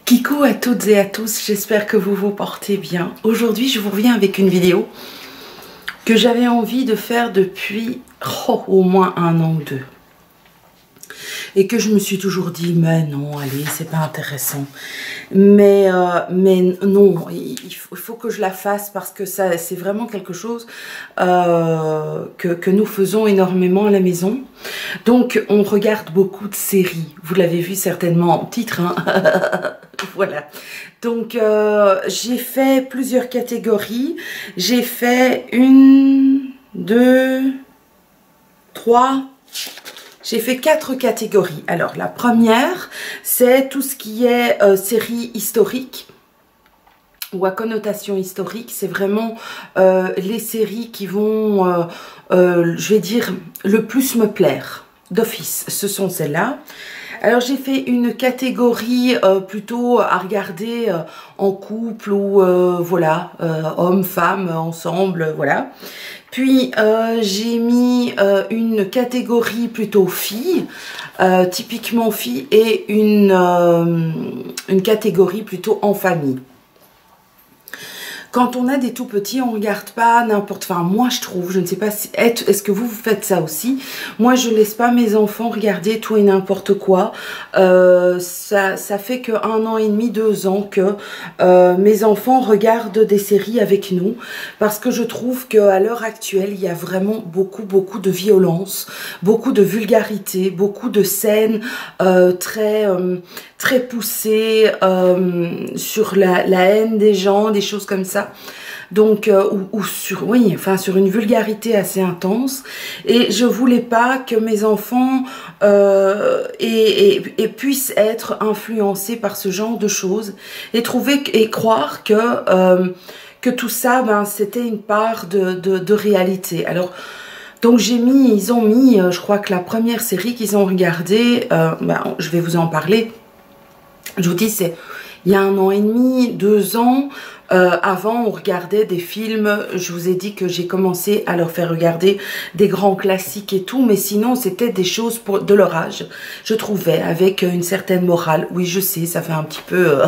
Kikou à toutes et à tous, j'espère que vous vous portez bien. Aujourd'hui, je vous reviens avec une vidéo que j'avais envie de faire depuis au moins un an ou deux. Et que je me suis toujours dit, mais non, allez, c'est pas intéressant. Mais non, il faut que je la fasse parce que ça, c'est vraiment quelque chose que nous faisons énormément à la maison. Donc, on regarde beaucoup de séries. Vous l'avez vu certainement en titre, hein. Voilà. Donc, j'ai fait plusieurs catégories. J'ai fait une, deux, trois... J'ai fait 4 catégories. Alors, la première, c'est tout ce qui est série historique ou à connotation historique. C'est vraiment les séries qui vont, je vais dire, le plus me plaire. D'office, ce sont celles-là. Alors, j'ai fait une catégorie plutôt à regarder en couple ou voilà, hommes, femmes, ensemble, voilà. Puis, j'ai mis une catégorie plutôt filles, typiquement filles, et une catégorie plutôt en famille. Quand on a des tout petits, on ne regarde pas n'importe... Enfin, moi, je trouve, je ne sais pas si... Est-ce que vous faites ça aussi? Moi, je ne laisse pas mes enfants regarder tout et n'importe quoi. Ça fait que 1 an et demi, 2 ans que mes enfants regardent des séries avec nous. Parce que je trouve qu'à l'heure actuelle, il y a vraiment beaucoup de violence, beaucoup de vulgarité, beaucoup de scènes très poussées sur la haine des gens, des choses comme ça. Donc, ou sur, oui, enfin, sur une vulgarité assez intense. Et je voulais pas que mes enfants puissent être influencés par ce genre de choses et croire que tout ça, ben, c'était une part de réalité. Alors, donc ils ont mis, je crois que la première série qu'ils ont regardée, ben, je vais vous en parler. Je vous dis, c'est il y a 1 an et demi, 2 ans. Avant, on regardait des films. Je vous ai dit que j'ai commencé à leur faire regarder des grands classiques et tout, mais sinon, c'était des choses de leur âge, je trouvais, avec une certaine morale. Oui, je sais, ça fait un petit peu...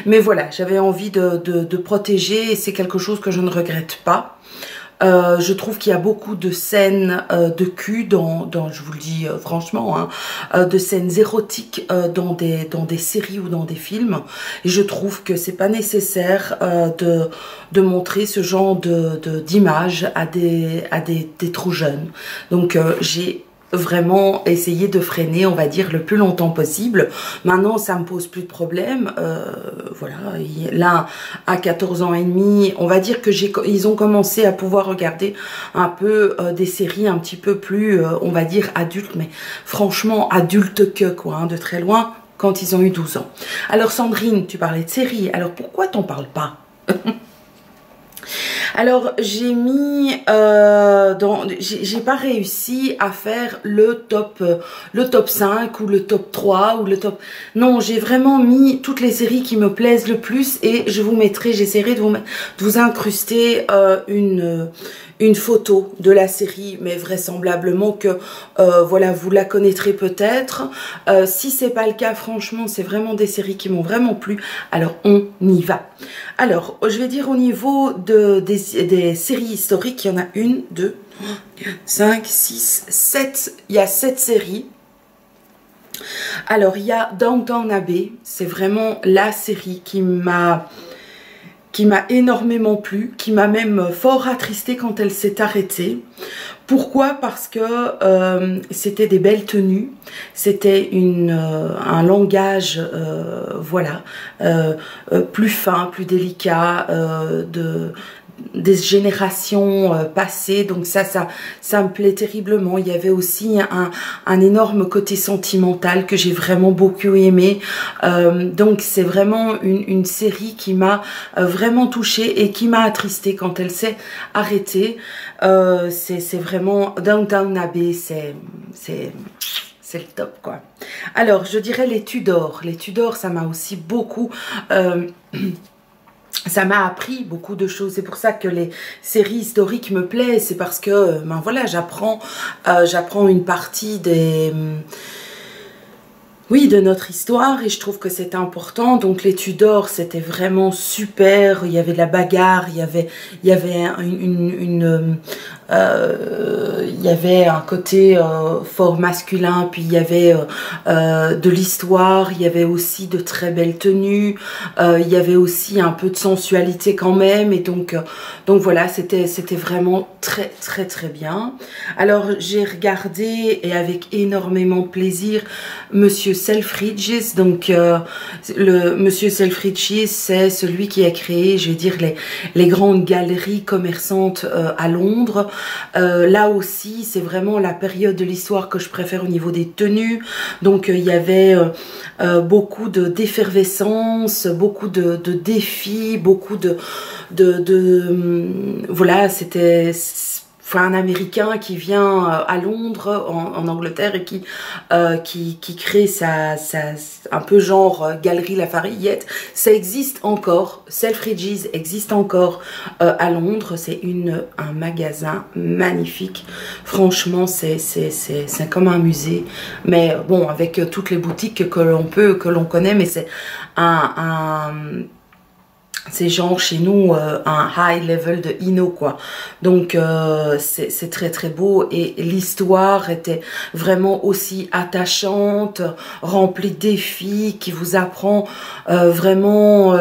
mais voilà, j'avais envie de protéger et c'est quelque chose que je ne regrette pas. Je trouve qu'il y a beaucoup de scènes de cul je vous le dis franchement, hein, de scènes érotiques dans des séries ou dans des films. Et je trouve que c'est pas nécessaire de montrer ce genre d'images à des trop jeunes. Donc j'ai vraiment essayer de freiner, on va dire, le plus longtemps possible. Maintenant, ça me pose plus de problème. Voilà, là, à 14 ans et demi, on va dire que ils ont commencé à pouvoir regarder un peu des séries un petit peu plus, on va dire, adultes, mais franchement, adultes que, quoi, hein, de très loin, quand ils ont eu 12 ans. Alors, Sandrine, tu parlais de séries, alors pourquoi t'en parles pas? Alors, j'ai mis j'ai pas réussi à faire le top 5 ou le top 3 ou le top... Non, j'ai vraiment mis toutes les séries qui me plaisent le plus et je vous mettrai, j'essaierai de vous incruster une photo de la série, mais vraisemblablement que voilà, vous la connaîtrez peut-être. Si c'est pas le cas, franchement, c'est vraiment des séries qui m'ont vraiment plu. Alors, on y va. Alors, je vais dire au niveau des séries historiques, il y en a 1, 2, 5, 6, 7. Il y a 7 séries. Alors, il y a Downton Abbey. C'est vraiment la série qui m'a énormément plu, qui m'a même fort attristée quand elle s'est arrêtée. Pourquoi? Parce que c'était des belles tenues, c'était un langage, voilà, plus fin, plus délicat, des générations passées, donc ça me plaît terriblement. Il y avait aussi un énorme côté sentimental que j'ai vraiment beaucoup aimé, donc c'est vraiment une série qui m'a vraiment touchée et qui m'a attristée quand elle s'est arrêtée. C'est vraiment Downton Abbey, c'est le top, quoi. Alors, je dirais les Tudors. Les Tudors, ça m'a aussi beaucoup... ça m'a appris beaucoup de choses. C'est pour ça que les séries historiques me plaisent. C'est parce que, ben voilà, j'apprends une partie oui, de notre histoire, et je trouve que c'est important. Donc les Tudors, c'était vraiment super. Il y avait de la bagarre, il y avait il y avait un côté fort masculin, puis il y avait de l'histoire, il y avait aussi de très belles tenues, il y avait aussi un peu de sensualité quand même, et donc voilà, c'était vraiment très très très bien. Alors j'ai regardé, et avec énormément de plaisir, Monsieur Selfridges. Donc le Monsieur Selfridges, c'est celui qui a créé, je vais dire, les grandes galeries commerçantes à Londres. Là aussi, c'est vraiment la période de l'histoire que je préfère au niveau des tenues. Donc il y avait beaucoup d'effervescence, beaucoup de défis, beaucoup voilà, c'était un Américain qui vient à Londres, en Angleterre, et qui crée un peu genre Galerie Lafayette. Ça existe encore, Selfridges existe encore à Londres. C'est un magasin magnifique. Franchement, c'est comme un musée, mais bon, avec toutes les boutiques que l'on connaît, mais c'est c'est genre chez nous un high level de Inno, quoi. Donc c'est très très beau, et l'histoire était vraiment aussi attachante, remplie de défis, qui vous apprend vraiment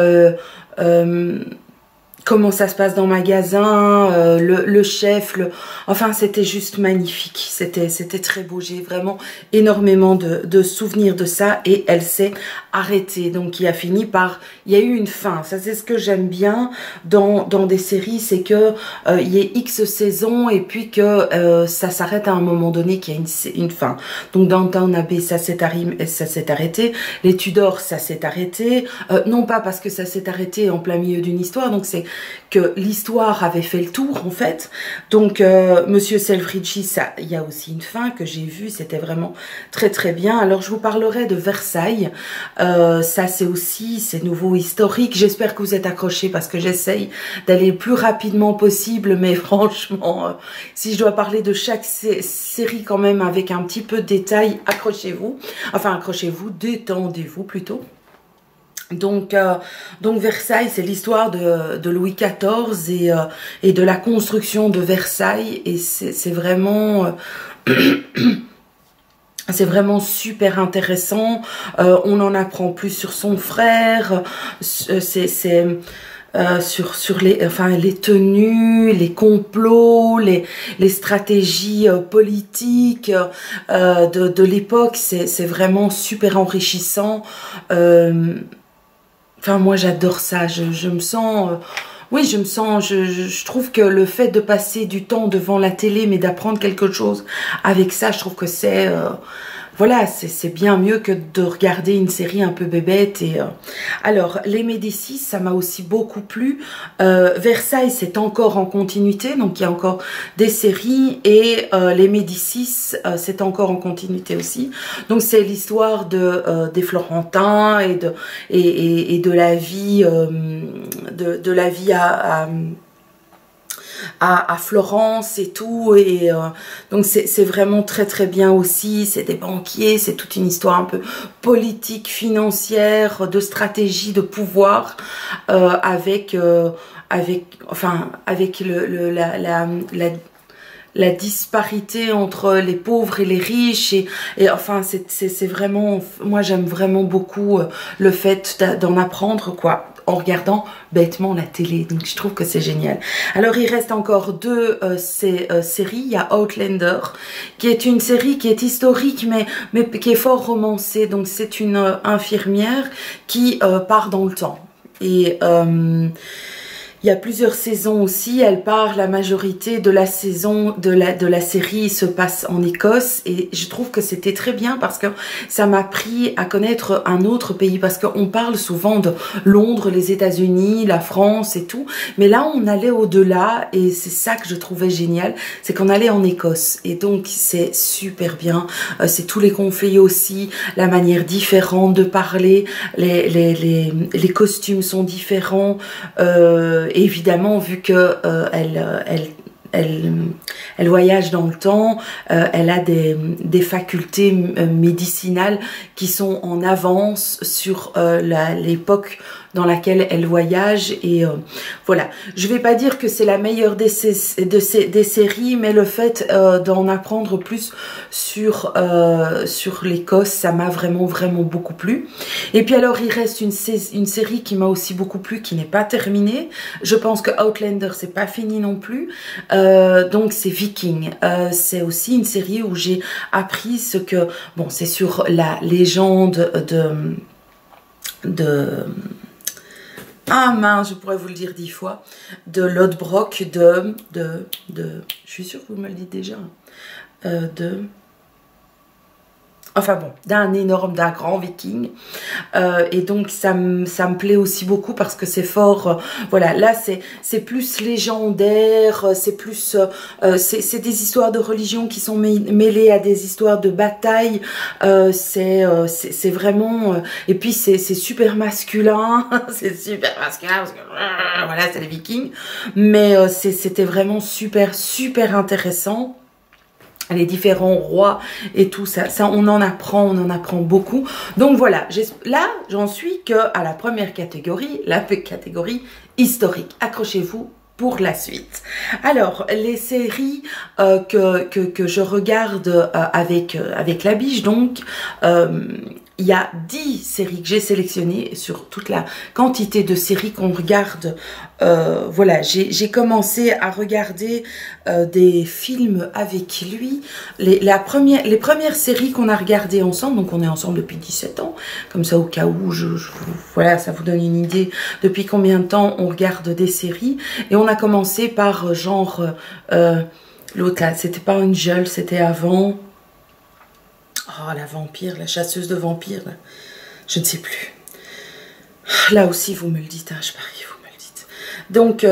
comment ça se passe dans le magasin, le chef, enfin c'était juste magnifique, c'était très beau. J'ai vraiment énormément de souvenirs de ça, et elle s'est arrêtée, donc il y a eu une fin. Ça, c'est ce que j'aime bien dans des séries, c'est que il y ait X saisons, et puis que ça s'arrête à un moment donné, qu'il y a une fin. Donc Downton Abbey, ça s'est arrêté. Les Tudors, ça s'est arrêté, non pas parce que ça s'est arrêté en plein milieu d'une histoire, donc c'est que l'histoire avait fait le tour, en fait. Donc Monsieur Selfridges, il y a aussi une fin que j'ai vue, c'était vraiment très très bien. Alors je vous parlerai de Versailles. Ça c'est nouveau historique. J'espère que vous êtes accrochés, parce que j'essaye d'aller le plus rapidement possible, mais franchement, si je dois parler de chaque série quand même avec un petit peu de détail, accrochez-vous. Enfin, accrochez-vous, détendez-vous plutôt. Donc Versailles, c'est l'histoire de Louis XIV et de la construction de Versailles, et c'est vraiment c'est vraiment super intéressant. On en apprend plus sur son frère, sur les tenues, les complots, les stratégies politiques de l'époque. C'est vraiment super enrichissant. Enfin, moi, j'adore ça. Je me sens... oui, je trouve que le fait de passer du temps devant la télé, mais d'apprendre quelque chose avec ça, je trouve que c'est... voilà, c'est bien mieux que de regarder une série un peu bébête. Alors, les Médicis, ça m'a aussi beaucoup plu. Versailles, c'est encore en continuité, donc il y a encore des séries. Et les Médicis, c'est encore en continuité aussi. Donc, c'est l'histoire des Florentins et de la vie, de la vie à Florence et tout, et donc c'est vraiment très très bien aussi. C'est des banquiers, c'est toute une histoire un peu politique, financière, de stratégie, de pouvoir, avec la disparité entre les pauvres et les riches, et enfin c'est vraiment, moi j'aime vraiment beaucoup le fait d'en apprendre, quoi, en regardant bêtement la télé. Donc je trouve que c'est génial. Alors il reste encore deux séries. Il y a Outlander, qui est une série qui est historique, mais qui est fort romancée. Donc c'est une infirmière qui part dans le temps, et il y a plusieurs saisons aussi. Elle part, la majorité de la saison de la série se passe en Écosse, et je trouve que c'était très bien, parce que ça m'a appris à connaître un autre pays, parce qu'on parle souvent de Londres, les États-Unis, la France et tout, mais là on allait au-delà, et c'est ça que je trouvais génial, c'est qu'on allait en Écosse, et donc c'est super bien. C'est tous les conflits aussi, la manière différente de parler, les costumes sont différents. Évidemment, vu que elle voyage dans le temps, elle a des facultés médicinales qui sont en avance sur l'époque dans laquelle elle voyage et voilà. Je vais pas dire que c'est la meilleure des séries, mais le fait d'en apprendre plus sur l'Écosse, ça m'a vraiment beaucoup plu. Et puis alors il reste une série qui m'a aussi beaucoup plu, qui n'est pas terminée. Je pense que Outlander c'est pas fini non plus. Donc c'est Viking. C'est aussi une série où j'ai appris ce que, bon, c'est sur la légende ah mince, je pourrais vous le dire 10 fois, de Lodbrok, je suis sûre que vous me le dites déjà, enfin bon, d'un grand viking. Et donc ça me plaît aussi beaucoup parce que c'est fort, voilà, là c'est plus légendaire, c'est plus, c'est des histoires de religion qui sont mêlées à des histoires de bataille, c'est vraiment, et puis c'est super masculin, c'est super masculin parce que, voilà, c'est les vikings, mais c'était vraiment super intéressant. Les différents rois et tout ça, on en apprend beaucoup. Donc voilà, là j'en suis que à la première catégorie, la catégorie historique. Accrochez-vous pour la suite. Alors les séries que je regarde avec la biche, donc il y a 10 séries que j'ai sélectionnées sur toute la quantité de séries qu'on regarde. Voilà, j'ai commencé à regarder des films avec lui. Les premières séries qu'on a regardées ensemble, donc on est ensemble depuis 17 ans, comme ça au cas où, voilà, ça vous donne une idée depuis combien de temps on regarde des séries. Et on a commencé par genre, l'autre là, c'était pas Angel, c'était avant... Oh, la vampire, la chasseuse de vampires, là. Je ne sais plus. Là aussi, vous me le dites, hein, je parie, vous me le dites. Donc,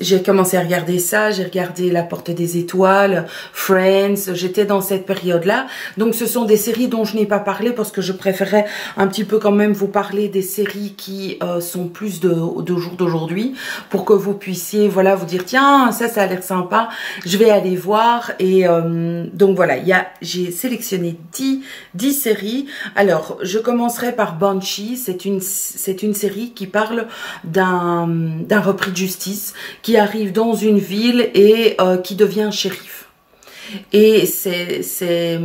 j'ai commencé à regarder ça, j'ai regardé La Porte des Étoiles, Friends, j'étais dans cette période-là. Donc, ce sont des séries dont je n'ai pas parlé parce que je préférais un petit peu quand même vous parler des séries qui sont plus de jour d'aujourd'hui pour que vous puissiez, voilà, vous dire, tiens, ça a l'air sympa, je vais aller voir. Et donc, voilà, j'ai sélectionné 10 séries. Alors, je commencerai par Banshee, c'est une série qui parle d'un repris de justice qui arrive dans une ville et qui devient shérif. Et c'est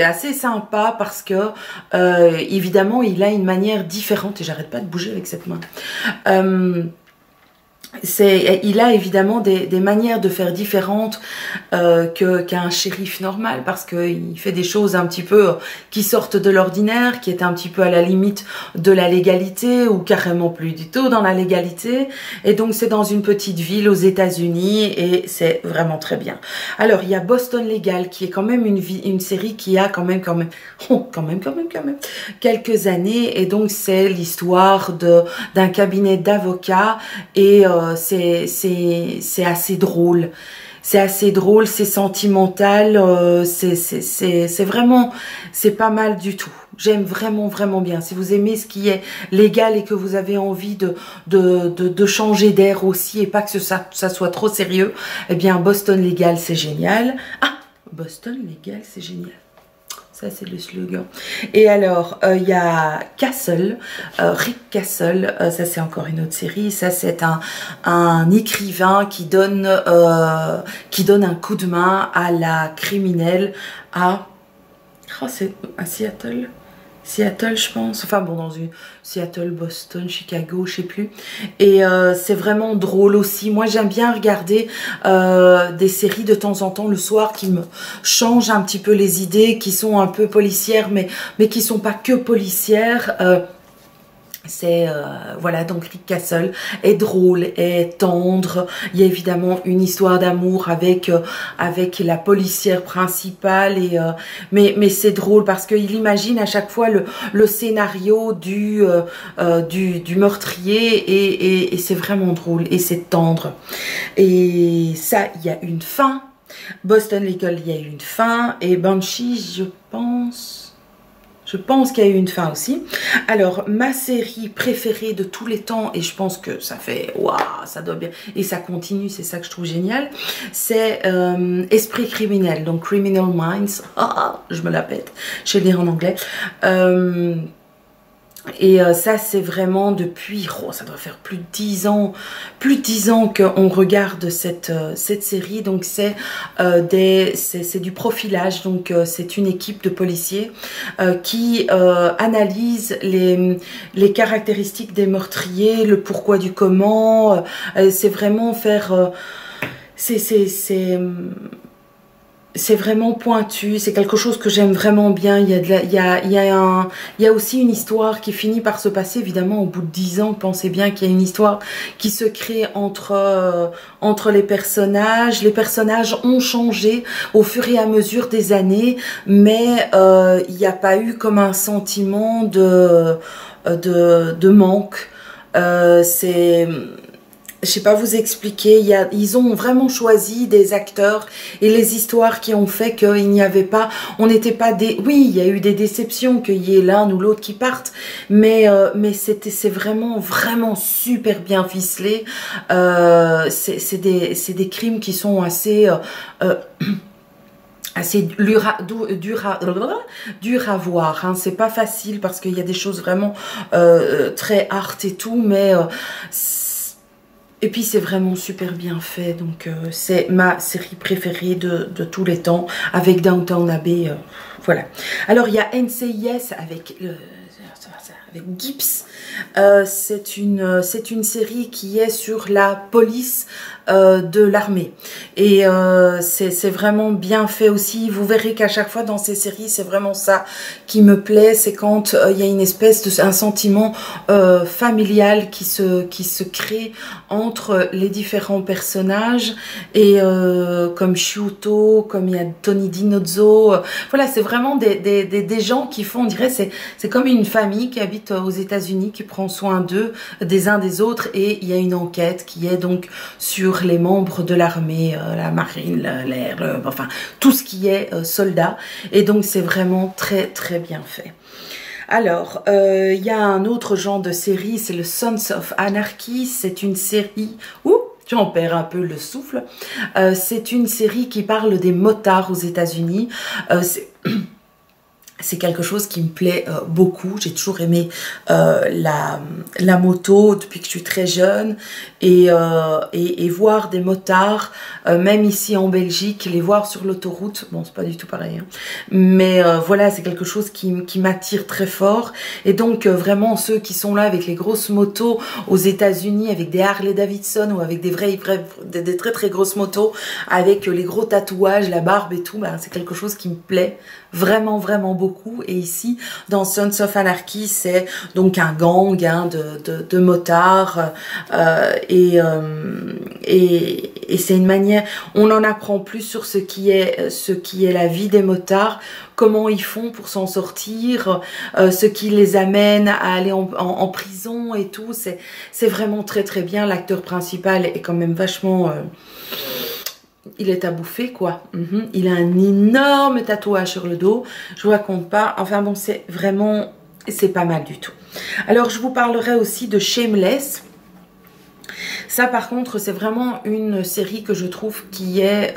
assez sympa parce que évidemment il a une manière différente, et j'arrête pas de bouger avec cette main. Il a évidemment des manières de faire différentes qu'un shérif normal, parce qu'il fait des choses un petit peu qui sortent de l'ordinaire, qui est un petit peu à la limite de la légalité ou carrément plus du tout dans la légalité. Et donc c'est dans une petite ville aux États-Unis et c'est vraiment très bien. Alors il y a Boston Legal qui est quand même une série qui a quand même quelques années, et donc c'est l'histoire d'un cabinet d'avocats et c'est assez drôle. C'est assez drôle, c'est sentimental, c'est vraiment, c'est pas mal du tout. J'aime vraiment bien. Si vous aimez ce qui est légal et que vous avez envie de changer d'air aussi et pas que ça soit trop sérieux, eh bien Boston Legal c'est génial. Ah, Boston Legal c'est génial. Ça, c'est le slogan. Et alors, il y a Castle, Rick Castle, ça c'est encore une autre série. Ça, c'est un écrivain qui donne un coup de main à la criminelle à... Oh, c'est à Seattle. Seattle, je pense. Enfin bon, dans une Seattle, Boston, Chicago, je sais plus. Et c'est vraiment drôle aussi. Moi, j'aime bien regarder des séries de temps en temps le soir qui me changent un petit peu les idées, qui sont un peu policières, mais qui sont pas que policières. C'est voilà, donc Rick Castle est drôle, est tendre. Il y a évidemment une histoire d'amour avec la policière principale, et mais c'est drôle parce qu'il imagine à chaque fois le scénario du meurtrier, et c'est vraiment drôle et c'est tendre. Et ça, il y a une fin. Boston Legal, il y a une fin, et Banshee, je Je pense qu'il y a eu une fin aussi. Alors, ma série préférée de tous les temps, et je pense que ça fait, waouh, ça doit bien, et ça continue, c'est ça que je trouve génial, c'est Esprit criminel, donc Criminal Minds, je me la pète, je vais le dire en anglais. Et ça, c'est vraiment depuis, oh, ça doit faire plus de 10 ans qu'on regarde cette série. Donc c'est du profilage, donc c'est une équipe de policiers qui analyse les caractéristiques des meurtriers, le pourquoi du comment. C'est vraiment faire, c'est vraiment pointu, c'est quelque chose que j'aime vraiment bien. Il y a aussi une histoire qui finit par se passer, évidemment, au bout de 10 ans. Pensez bien qu'il y a une histoire qui se crée entre les personnages. Les personnages ont changé au fur et à mesure des années, mais il n'y a pas eu comme un sentiment de manque. Je sais pas vous expliquer, ils ont vraiment choisi des acteurs et les histoires qui ont fait qu'il n'y avait pas, on n'était pas des, oui, il y a eu des déceptions qu'il y ait l'un ou l'autre qui partent, mais c'est vraiment super bien ficelé. C'est des crimes qui sont assez dur à voir, hein. C'est pas facile parce qu'il y a des choses vraiment très art et tout, mais et puis c'est vraiment super bien fait, donc c'est ma série préférée de tous les temps, avec Downton Abbey, voilà. Alors il y a NCIS avec Gibbs, c'est une série qui est sur la police de l'armée, et c'est vraiment bien fait aussi. Vous verrez qu'à chaque fois dans ces séries, c'est vraiment ça qui me plaît, c'est quand il y a une espèce de un sentiment familial qui se crée entre les différents personnages, et comme Shuto, comme il y a Tony Dinozzo, voilà, c'est vraiment des gens qui font, on dirait, c'est comme une famille qui habite aux États-Unis, qui prend soin d'eux, des uns des autres, et il y a une enquête qui est donc sur les membres de l'armée, la marine, l'air, enfin tout ce qui est soldat, et donc c'est vraiment très bien fait. Alors, il y a un autre genre de série, c'est le Sons of Anarchy. C'est une série, j'en perds un peu le souffle, c'est une série qui parle des motards aux États-Unis. C'est quelque chose qui me plaît beaucoup. J'ai toujours aimé la moto depuis que je suis très jeune, et voir des motards, même ici en Belgique, les voir sur l'autoroute, bon c'est pas du tout pareil, hein, mais voilà, c'est quelque chose qui m'attire très fort. Et donc vraiment ceux qui sont là avec les grosses motos aux États-Unis, avec des Harley Davidson ou avec des très grosses motos, avec les gros tatouages, la barbe et tout, ben, c'est quelque chose qui me plaît vraiment beaucoup. Et ici dans Sons of Anarchy, c'est donc un gang, hein, de motards, et c'est une manière, on en apprend plus sur ce qui est la vie des motards, comment ils font pour s'en sortir, ce qui les amène à aller en prison et tout. C'est vraiment très bien. L'acteur principal est quand même vachement il est à bouffer, quoi. Il a un énorme tatouage sur le dos. Je vous raconte pas. Enfin bon, c'est vraiment, c'est pas mal du tout. Alors, je vous parlerai aussi de Shameless. Ça, par contre, c'est vraiment une série que je trouve qui est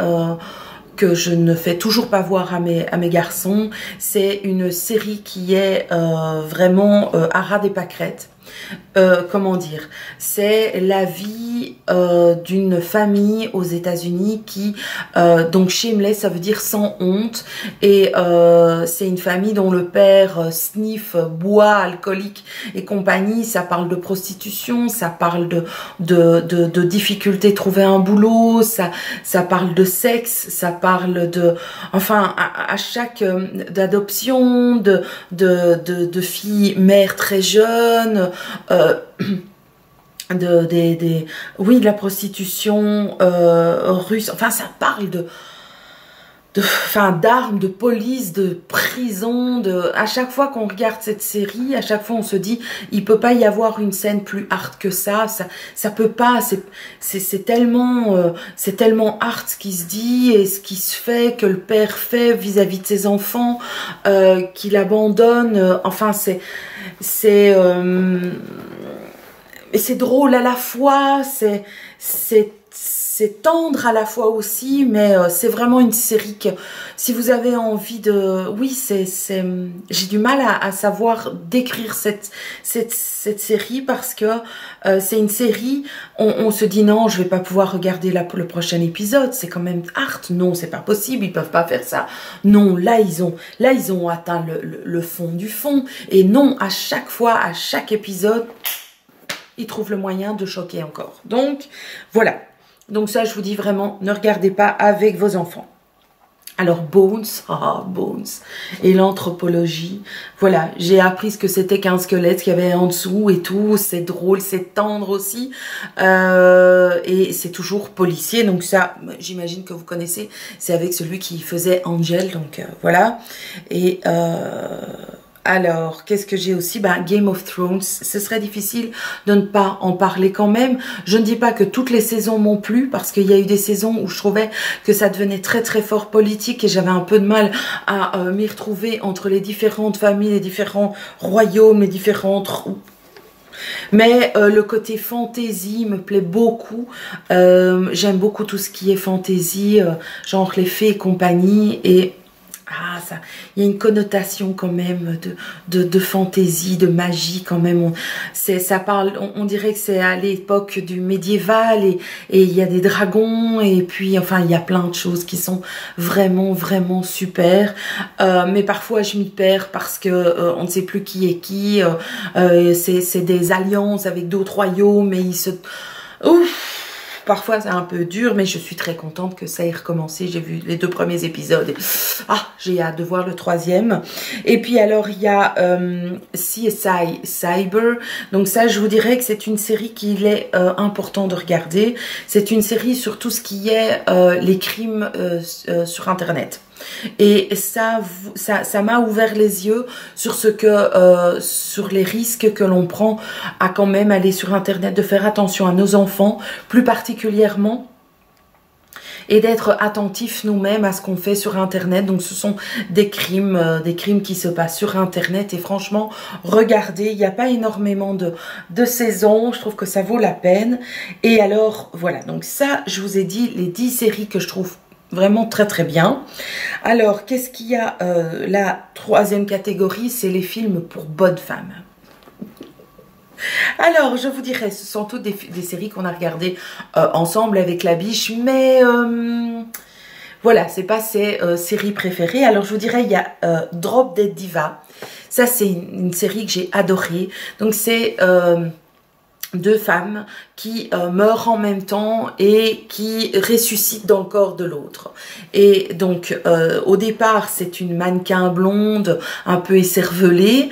que je ne fais toujours pas voir à mes garçons. C'est une série qui est vraiment à ras des pâquerettes. Comment dire, c'est la vie d'une famille aux États-Unis qui, donc shameless, ça veut dire sans honte, et c'est une famille dont le père sniff, boit, alcoolique et compagnie. Ça parle de prostitution, ça parle de difficulté de trouver un boulot, ça parle de sexe, ça parle de, enfin, à chaque d'adoption, de filles mères très jeunes, oui, de la prostitution russe, enfin ça parle enfin d'armes, de police, de prison, à chaque fois qu'on regarde cette série, à chaque fois on se dit il peut pas y avoir une scène plus hard que ça peut pas, c'est tellement hard ce qui se dit et ce qui se fait, que le père fait vis-à-vis de ses enfants, qu'il abandonne, enfin c'est drôle à la fois, c'est tendre à la fois aussi, mais c'est vraiment une série que, si vous avez envie de... Oui, j'ai du mal à savoir décrire cette série parce que c'est une série, on se dit non, je vais pas pouvoir regarder le prochain épisode, c'est quand même hard. Non, c'est pas possible, ils peuvent pas faire ça. Non, là ils ont atteint le fond du fond. Et non, à chaque fois, à chaque épisode, ils trouvent le moyen de choquer encore. Donc, voilà. Donc ça, je vous dis vraiment, ne regardez pas avec vos enfants. Alors Bones, Bones, et l'anthropologie, voilà, j'ai appris ce que c'était qu'un squelette qu'il y avait en dessous et tout, c'est drôle, c'est tendre aussi, et c'est toujours policier, donc ça, j'imagine que vous connaissez, c'est avec celui qui faisait Angel, donc voilà, et... alors, qu'est-ce que j'ai aussi? Game of Thrones, ce serait difficile de ne pas en parler quand même. Je ne dis pas que toutes les saisons m'ont plu, parce qu'il y a eu des saisons où je trouvais que ça devenait très très fort politique et j'avais un peu de mal à m'y retrouver entre les différentes familles, les différents royaumes, les différentes... Mais le côté fantasy me plaît beaucoup. J'aime beaucoup tout ce qui est fantasy, genre les fées et compagnie, et... Ah, ça, il y a une connotation quand même de fantaisie, de magie quand même. Ça parle, on dirait que c'est à l'époque du médiéval et il y a des dragons et puis enfin il y a plein de choses qui sont vraiment vraiment super. Mais parfois je m'y perds parce que on ne sait plus qui est qui. C'est des alliances avec d'autres royaumes et ils se... Ouf! Parfois c'est un peu dur, mais je suis très contente que ça ait recommencé. J'ai vu les 2 premiers épisodes. Et... ah, j'ai hâte de voir le 3e. Et puis alors il y a CSI Cyber. Donc ça, je vous dirais que c'est une série qu'il est important de regarder. C'est une série sur tout ce qui est les crimes sur Internet. Et ça m'a ouvert les yeux sur sur les risques que l'on prend à quand même aller sur Internet, de faire attention à nos enfants, plus particulièrement, et d'être attentifs nous-mêmes à ce qu'on fait sur Internet. Donc ce sont des crimes qui se passent sur Internet et franchement, regardez, il n'y a pas énormément de saisons, je trouve que ça vaut la peine. Et alors, voilà, donc ça, je vous ai dit les 10 séries que je trouve vraiment très très bien. Alors, qu'est-ce qu'il y a? La 3e catégorie, c'est les films pour bonnes femmes. Alors, je vous dirais, ce sont toutes des séries qu'on a regardées ensemble avec la biche, mais voilà, c'est pas ses séries préférées. Alors, je vous dirais, il y a Drop Dead Diva. Ça, c'est une série que j'ai adorée. Donc, c'est... 2 femmes qui meurent en même temps et qui ressuscitent dans le corps de l'autre. Et donc, au départ, c'est une mannequin blonde, un peu écervelée,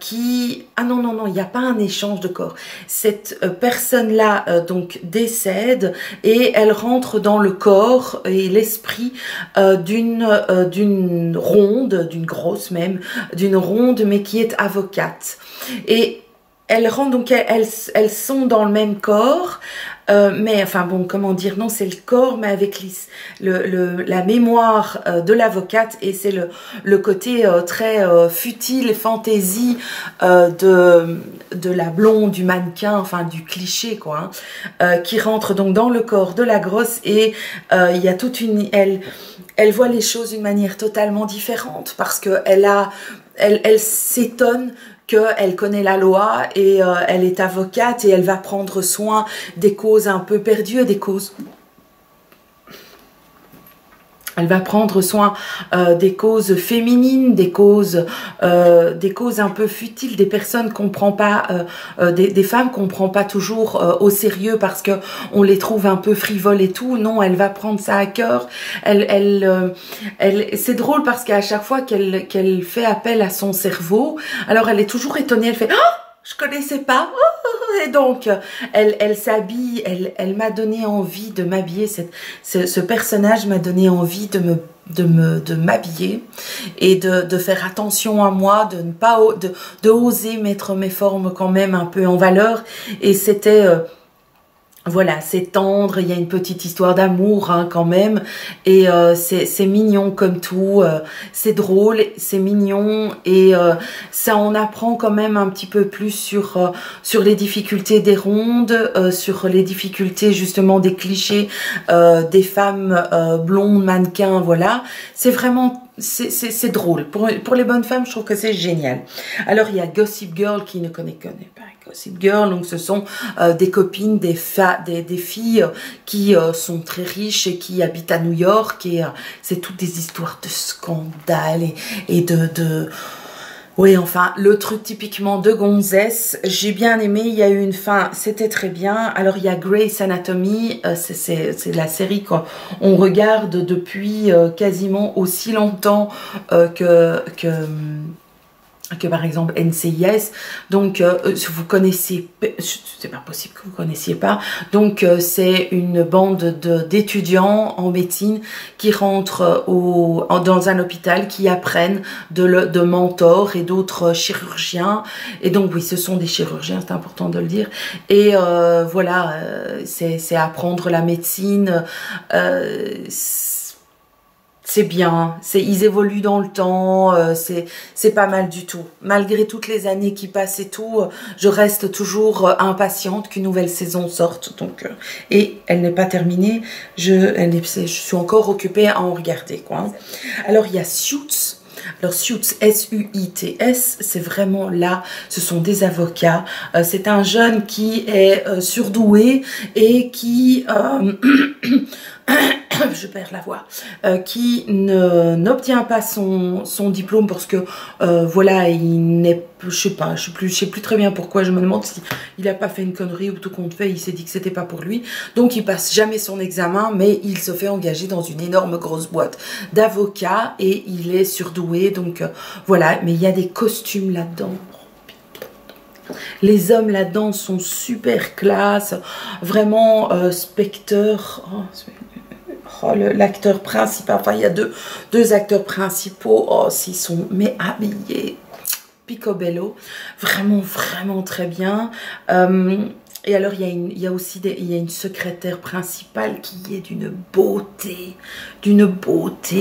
qui... Ah non, non, non, il n'y a pas un échange de corps. Cette personne-là, donc, décède et elle rentre dans le corps et l'esprit d'une ronde, d'une grosse même, d'une ronde, mais qui est avocate. Et elles rentrent, donc elles sont dans le même corps, mais enfin bon, comment dire, non, c'est le corps, mais avec la mémoire de l'avocate, et c'est le côté très futile, fantaisie de la blonde, du mannequin, enfin du cliché quoi, hein, qui rentre donc dans le corps de la grosse, et il y a toute une... Elle voit les choses d'une manière totalement différente, parce qu'elle s'étonne qu'elle connaît la loi et elle est avocate et elle va prendre soin des causes un peu perdues, des causes... Elle va prendre soin des causes féminines, des causes un peu futiles, des personnes qu'on prend pas, des femmes qu'on prend pas toujours au sérieux parce que on les trouve un peu frivoles et tout. Non, elle va prendre ça à cœur. C'est drôle parce qu'à chaque fois qu'elle fait appel à son cerveau, alors elle est toujours étonnée. Elle fait « Oh, je connaissais pas. et donc elle s'habille, elle m'a donné envie de m'habiller, ce personnage m'a donné envie de m'habiller et de faire attention à moi, de ne pas de oser mettre mes formes quand même un peu en valeur. Et c'était voilà, c'est tendre, il y a une petite histoire d'amour hein, quand même, et c'est mignon comme tout, c'est drôle, c'est mignon, et ça en apprend quand même un petit peu plus sur les difficultés des rondes, sur les difficultés justement des clichés des femmes blondes, mannequins, voilà. C'est vraiment... C'est drôle. Pour les bonnes femmes, je trouve que c'est génial. Alors, il y a Gossip Girl qui ne connaît pas Gossip Girl. Donc, ce sont des copines, des filles qui sont très riches et qui habitent à New York. Et c'est toutes des histoires de scandales et de oui, enfin, le truc typiquement de gonzesse, j'ai bien aimé, il y a eu une fin, c'était très bien. Alors, il y a Grey's Anatomy, c'est la série qu'on regarde depuis quasiment aussi longtemps que par exemple NCIS, donc vous connaissez, c'est pas possible que vous connaissiez pas, donc c'est une bande d'étudiants en médecine qui rentrent dans un hôpital, qui apprennent de mentors et d'autres chirurgiens, et donc oui, ce sont des chirurgiens, c'est important de le dire, et voilà, c'est apprendre la médecine, c'est bien, ils évoluent dans le temps, c'est pas mal du tout. Malgré toutes les années qui passent et tout, je reste toujours impatiente qu'une nouvelle saison sorte. Donc, et elle n'est pas terminée, je suis encore occupée à en regarder, quoi. Alors, il y a Suits. Alors Suits, S-U-I-T-S, c'est vraiment là, ce sont des avocats. C'est un jeune qui est surdoué et qui... je perds la voix, qui n'obtient pas son diplôme parce que voilà, il n'est, je sais plus très bien pourquoi, je me demande si il n'a pas fait une connerie ou tout compte fait, il s'est dit que c'était pas pour lui, donc il passe jamais son examen, mais il se fait engager dans une énorme grosse boîte d'avocats et il est surdoué, donc voilà, mais il y a des costumes là-dedans. Les hommes là-dedans sont super classe, vraiment Spectre, l'acteur principal, enfin il y a deux acteurs principaux, oh s'ils sont mais habillés, picobello, vraiment très bien. Et alors il y a aussi une secrétaire principale qui est d'une beauté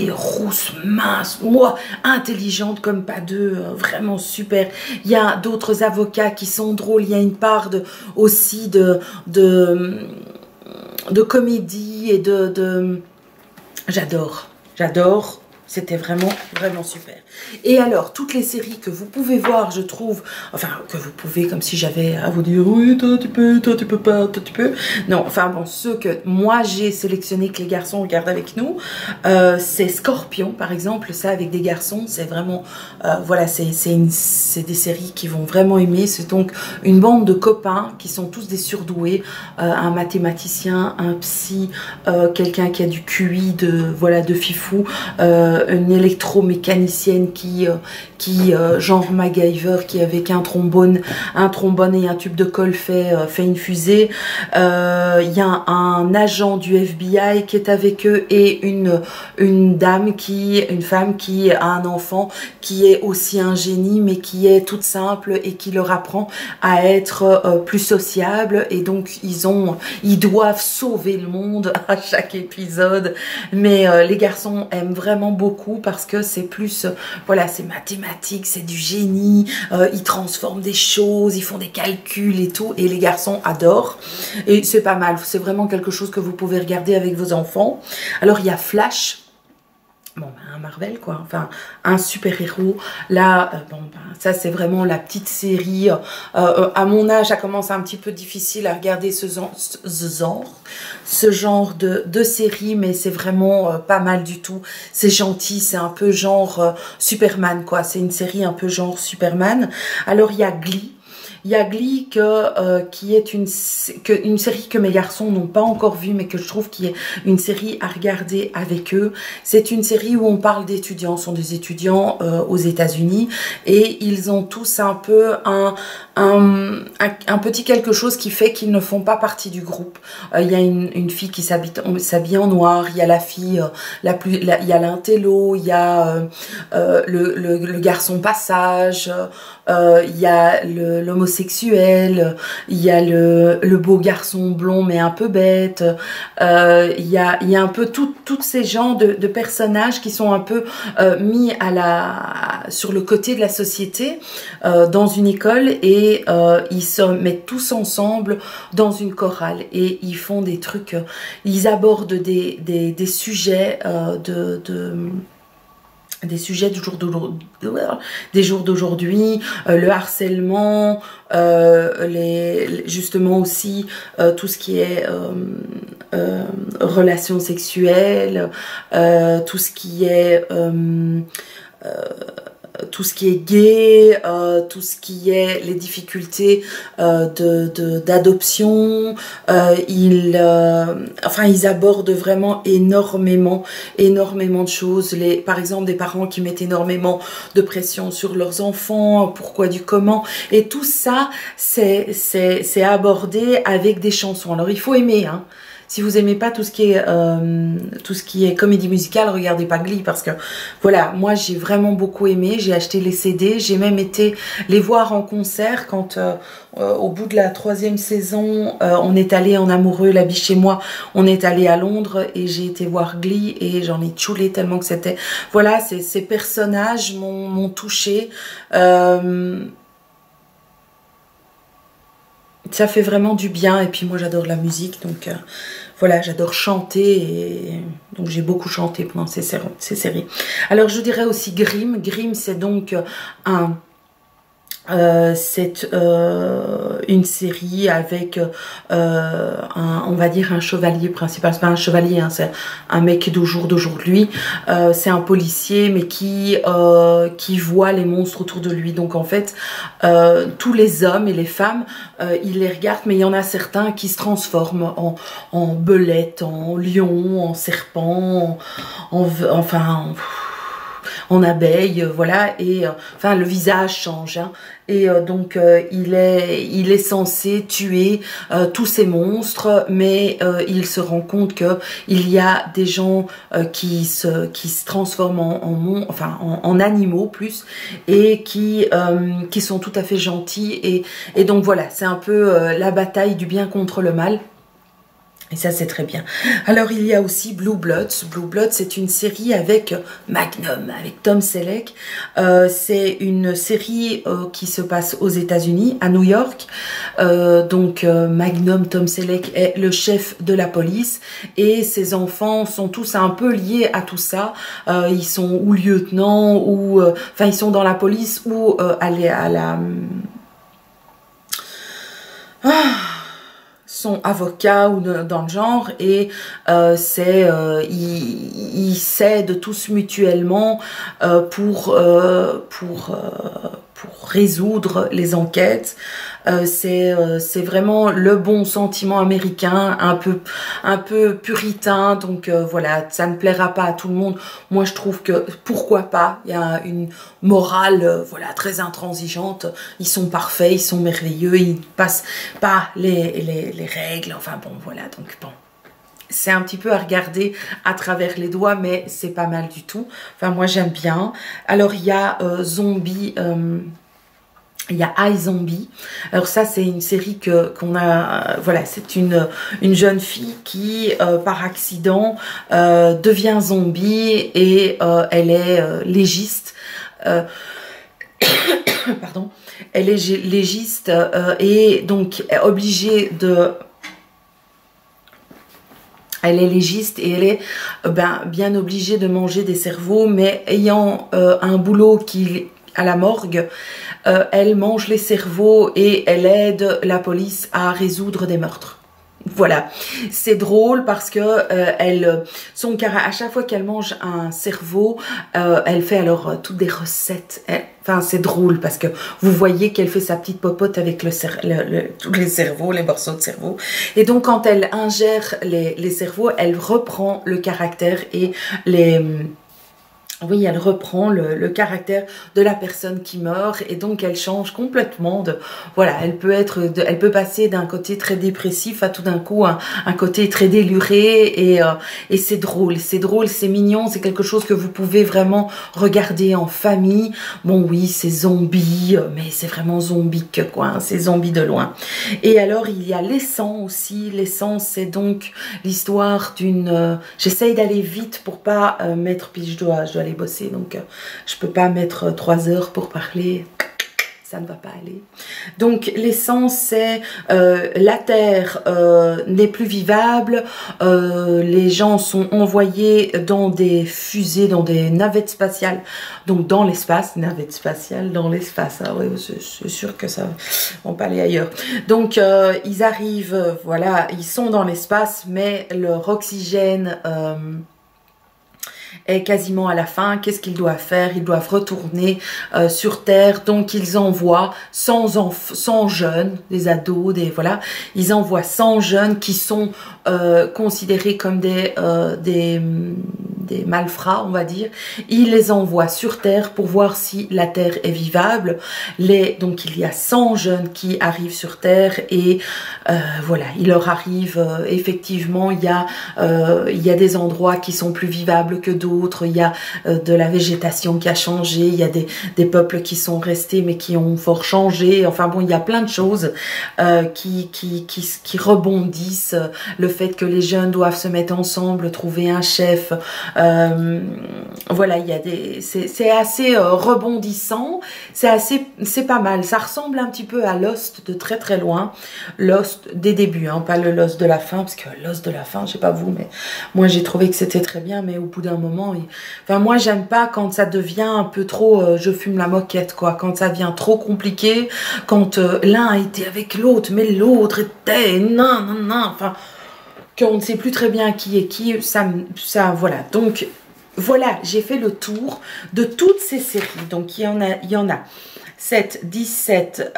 rousse, mince, moi, intelligente comme pas deux, vraiment super. Il y a d'autres avocats qui sont drôles, il y a une part aussi de comédie et j'adore, c'était vraiment super. Et alors, toutes les séries que vous pouvez voir, je trouve, enfin, que vous pouvez, comme si j'avais à vous dire, oui, toi tu peux pas, toi tu peux. Non, enfin bon, ceux que moi j'ai sélectionné, que les garçons regardent avec nous, c'est Scorpion, par exemple, ça avec des garçons, c'est vraiment, voilà, c'est des séries qu'ils vont vraiment aimer. C'est donc une bande de copains qui sont tous des surdoués, un mathématicien, un psy, quelqu'un qui a du QI de fifou, une électromécanicienne qui genre MacGyver, qui avec un trombone et un tube de colle fait une fusée. Il y a un agent du FBI qui est avec eux et une femme qui a un enfant qui est aussi un génie mais qui est toute simple et qui leur apprend à être plus sociable, et donc ils doivent sauver le monde à chaque épisode, mais les garçons aiment vraiment beaucoup parce que c'est plus, voilà, c'est mathématique, c'est du génie, ils transforment des choses, ils font des calculs et tout, et les garçons adorent, et c'est pas mal, c'est vraiment quelque chose que vous pouvez regarder avec vos enfants. Alors il y a Flash, bon, un Marvel quoi, enfin un super-héros, là, bon, ça c'est vraiment la petite série, à mon âge ça commence un petit peu difficile à regarder ce genre de série, mais c'est vraiment pas mal du tout, c'est gentil, c'est un peu genre Superman quoi, c'est une série un peu genre Superman. Alors il y a Glee. Il y a Glee qui est une série que mes garçons n'ont pas encore vue, mais que je trouve qui est une série à regarder avec eux. C'est une série où on parle d'étudiants, ce sont des étudiants aux États-Unis, et ils ont tous un peu un petit quelque chose qui fait qu'ils ne font pas partie du groupe. Il y a une fille qui s'habille en noir, il y a la fille il y a l'intello, il y a le garçon passage, il y a l'homosexuel, il y a le beau garçon blond mais un peu bête, il y a un peu tous ces genres de personnages qui sont un peu mis sur le côté de la société dans une école, et ils se mettent tous ensemble dans une chorale et ils font des trucs, ils abordent des sujets des sujets des jours d'aujourd'hui, le harcèlement, justement aussi tout ce qui est relations sexuelles, tout ce qui est gay, tout ce qui est les difficultés d'adoption. Ils abordent vraiment énormément de choses. Par exemple, des parents qui mettent énormément de pression sur leurs enfants, pourquoi du comment, et tout ça c'est abordé avec des chansons. Alors il faut aimer, hein. Si vous aimez pas tout ce qui est comédie musicale, regardez pas Glee, parce que voilà, moi j'ai vraiment beaucoup aimé. J'ai acheté les CD, j'ai même été les voir en concert quand au bout de la 3e saison, on est allé en amoureux, la biche chez moi, on est allé à Londres et j'ai été voir Glee et j'en ai tchoulé tellement que c'était, voilà, ces personnages m'ont touchée. Ça fait vraiment du bien, et puis moi j'adore la musique, donc voilà, j'adore chanter, et donc j'ai beaucoup chanté pendant ces séries. Alors je dirais aussi Grimm. Grimm, c'est donc c'est une série avec on va dire un chevalier principal. C'est pas un chevalier, hein, c'est un mec d'aujourd'hui. C'est un policier, mais qui voit les monstres autour de lui. Donc en fait, tous les hommes et les femmes, ils les regardent, mais il y en a certains qui se transforment en belette, en lion, en serpent, en abeille, voilà, et enfin le visage change, hein, et donc il est censé tuer tous ces monstres, mais il se rend compte que il y a des gens qui se transforment en animaux plus, et qui sont tout à fait gentils, et donc voilà, c'est un peu la bataille du bien contre le mal. Et ça, c'est très bien. Alors, il y a aussi Blue Bloods. Blue Bloods, c'est une série avec Magnum, avec Tom Selleck. C'est une série qui se passe aux États-Unis, à New York. Magnum, Tom Selleck, est le chef de la police. Et ses enfants sont tous un peu liés à tout ça. Ils sont ou lieutenants, ou... ils sont dans la police, ou sont avocats ou dans le genre, et ils s'aident tous mutuellement pour résoudre les enquêtes. C'est vraiment le bon sentiment américain, un peu puritain, donc voilà, ça ne plaira pas à tout le monde. Moi je trouve que pourquoi pas, il y a une morale voilà, très intransigeante, ils sont parfaits, ils sont merveilleux, ils passent pas les règles, enfin bon voilà, donc bon. C'est un petit peu à regarder à travers les doigts, mais c'est pas mal du tout. Enfin, moi, j'aime bien. Alors, il y a Zombie... il y a iZombie. Alors ça, c'est une série qu'on a... voilà, c'est une jeune fille qui, par accident, devient zombie, et elle est légiste. Pardon. Elle est légiste et donc obligée de... Elle est légiste, et elle est bien obligée de manger des cerveaux, mais ayant un boulot à la morgue, elle mange les cerveaux et elle aide la police à résoudre des meurtres. Voilà, c'est drôle parce que à chaque fois qu'elle mange un cerveau, elle fait alors toutes des recettes. Enfin, c'est drôle parce que vous voyez qu'elle fait sa petite popote avec tous les cerveaux, les morceaux de cerveau. Et donc, quand elle ingère les cerveaux, elle reprend le caractère et oui, elle reprend le caractère de la personne qui meurt et donc elle change complètement de... Voilà, elle peut passer d'un côté très dépressif à tout d'un coup un côté très déluré et c'est drôle, c'est mignon, c'est quelque chose que vous pouvez vraiment regarder en famille. Bon oui, c'est zombie, mais c'est vraiment zombique quoi, hein, c'est zombie de loin. Et alors il y a l'essence aussi, l'essence c'est donc l'histoire d'une... J'essaye d'aller vite pour pas mettre, puis je dois aller bosser, donc je peux pas mettre 3 heures pour parler, ça ne va pas aller. Donc l'essence c'est la terre n'est plus vivable, les gens sont envoyés dans des fusées, dans des navettes spatiales, donc dans l'espace, navette spatiale dans l'espace, ah oui, c'est sûr que ça on pas aller ailleurs. Donc ils arrivent, voilà, ils sont dans l'espace, mais leur oxygène est quasiment à la fin. Qu'est-ce qu'ils doivent faire? Ils doivent retourner sur Terre. Donc ils envoient 100 jeunes, des ados, voilà. Ils envoient 100 jeunes qui sont considérés comme des malfrats, on va dire. Ils les envoient sur Terre pour voir si la Terre est vivable. Donc il y a 100 jeunes qui arrivent sur Terre et voilà, il leur arrive effectivement, il y a des endroits qui sont plus vivables que d'autres, il y a de la végétation qui a changé, il y a des peuples qui sont restés mais qui ont fort changé, enfin bon, il y a plein de choses qui rebondissent, le fait que les jeunes doivent se mettre ensemble, trouver un chef, voilà, il y a c'est assez rebondissant, c'est pas mal, ça ressemble un petit peu à Lost de très très loin, Lost des débuts, hein, pas le Lost de la fin, parce que Lost de la fin, je sais pas vous, mais moi j'ai trouvé que c'était très bien, mais au bout d'un moment, enfin moi j'aime pas quand ça devient un peu trop, je fume la moquette quoi, quand ça devient trop compliqué, quand l'un a été avec l'autre, mais l'autre était, non, enfin, qu'on ne sait plus très bien qui est qui, ça voilà, donc voilà, j'ai fait le tour de toutes ces séries, donc il y en a 7, 17,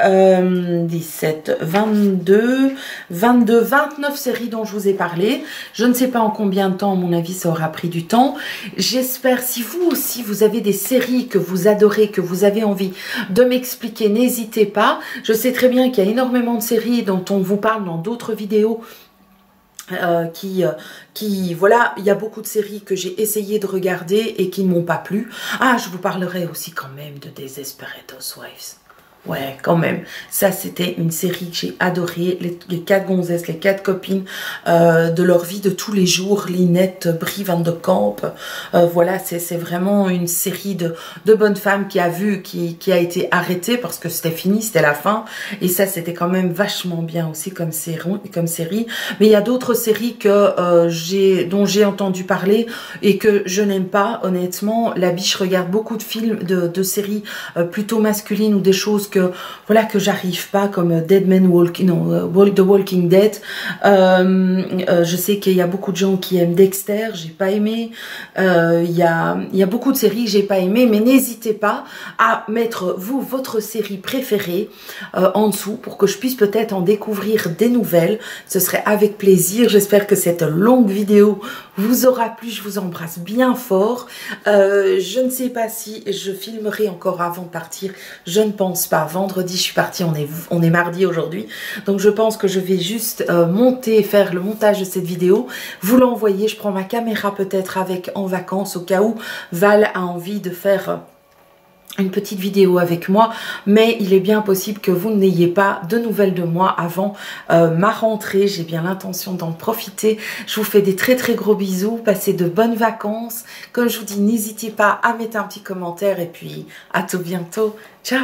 22, 29 séries dont je vous ai parlé. Je ne sais pas en combien de temps, à mon avis, ça aura pris du temps. J'espère, si vous aussi, vous avez des séries que vous adorez, que vous avez envie de m'expliquer, n'hésitez pas. Je sais très bien qu'il y a énormément de séries dont on vous parle dans d'autres vidéos. Voilà, il y a beaucoup de séries que j'ai essayé de regarder et qui ne m'ont pas plu. Ah, je vous parlerai aussi quand même de Desperate Housewives. Ouais, quand même. Ça, c'était une série que j'ai adorée. Les 4 gonzesses, les 4 copines de leur vie de tous les jours. Lynette, Brie Van de Camp. Voilà, c'est vraiment une série de bonnes femmes qui a été arrêtée parce que c'était fini, c'était la fin. Et ça, c'était quand même vachement bien aussi comme série. Mais il y a d'autres séries dont j'ai entendu parler et que je n'aime pas, honnêtement. La biche regarde beaucoup de films, de séries plutôt masculines ou des choses voilà, que j'arrive pas, comme Dead Man Walking, The Walking Dead. Je sais qu'il y a beaucoup de gens qui aiment Dexter, j'ai pas aimé. Il y a beaucoup de séries que j'ai pas aimé, mais n'hésitez pas à mettre votre série préférée en dessous pour que je puisse peut-être en découvrir des nouvelles. Ce serait avec plaisir. J'espère que cette longue vidéo vous aura plu. Je vous embrasse bien fort. Je ne sais pas si je filmerai encore avant de partir. Je ne pense pas. Vendredi, je suis partie. On est mardi aujourd'hui. Donc, je pense que je vais juste faire le montage de cette vidéo. Vous l'envoyer. Je prends ma caméra peut-être avec en vacances au cas où Val a envie de faire une petite vidéo avec moi, mais il est bien possible que vous n'ayez pas de nouvelles de moi avant ma rentrée. J'ai bien l'intention d'en profiter. Je vous fais des très très gros bisous, passez de bonnes vacances. Comme je vous dis, n'hésitez pas à mettre un petit commentaire et puis à tout bientôt. Ciao.